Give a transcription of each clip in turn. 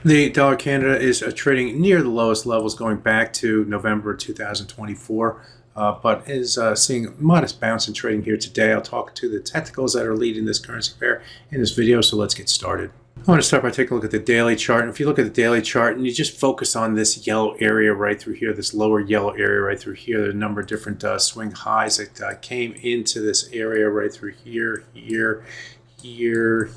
The dollar Canada is trading near the lowest levels going back to November 2024, but is seeing modest bounce in trading here today. I'll talk to the technicals that are leading this currency pair in this video, so let's get started. I want to start by taking a look at the daily chart. And if you look at the daily chart and you just focus on this yellow area right through here, this lower yellow area right through here, there are a number of different swing highs that came into this area right through here, here, here.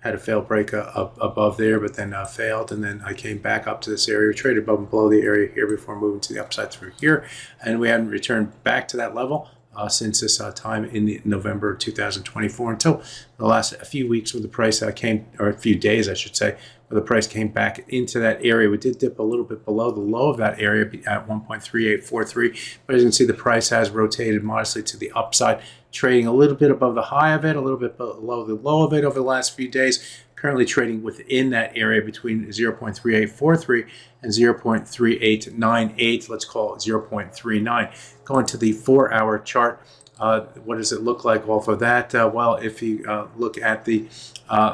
Had a failed break up above there, but then failed, and then I came back up to this area, traded above and below the area here before moving to the upside through here, and we hadn't returned back to that level since this time in the November 2024 until the last few weeks where the price came, or a few days I should say, where the price came back into that area. We did dip a little bit below the low of that area at 1.3843, but as you can see, the price has rotated modestly to the upside, trading a little bit above the high of it, a little bit below the low of it over the last few days. Currently trading within that area between 0.3843 and 0.3898. Let's call it 0.39. Going to the 4-hour chart, what does it look like off of that? Well, if you look at the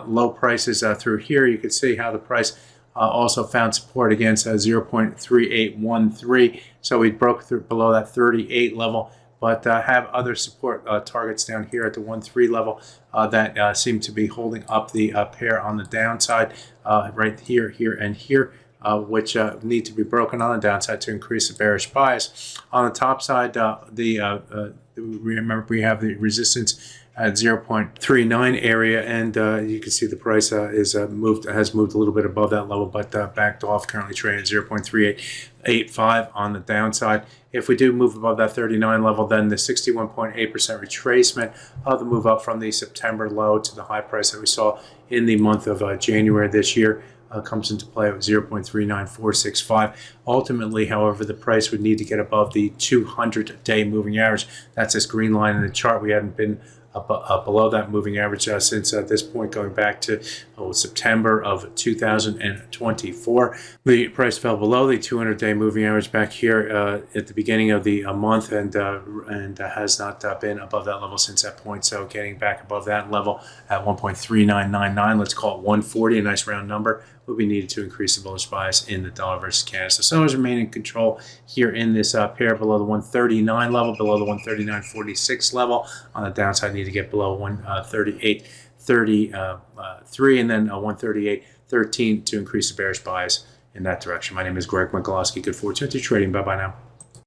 low prices through here, you can see how the price also found support against 0.3813. So we broke through below that 38 level, but have other support targets down here at the 1.3 level that seem to be holding up the pair on the downside right here, here, and here, which need to be broken on the downside to increase the bearish bias. On the top side, remember we have the resistance at 0.39 area, and you can see the price has moved a little bit above that level, but backed off, currently trading at 0.3885 on the downside. If we do move above that 39 level, then the 61.8% retracement of the move up from the September low to the high price that we saw in the month of January this year comes into play at 0.39465. Ultimately, however, the price would need to get above the 200-day moving average. That's this green line in the chart. We hadn't been below that moving average since this point, going back to September of 2024. The price fell below the 200-day moving average back here at the beginning of the month, and has not been above that level since that point. So getting back above that level at 1.3999, let's call it 140, a nice round number, will be needed to increase the bullish bias in the dollar versus Canada. So sellers remain in control here in this pair below the 139 level, below the 139.46 level. On the downside, need to get below 138.33 and then 138.13 to increase the bearish bias in that direction. My name is Greg Mikulowski. Good fortune to trading. Bye-bye now.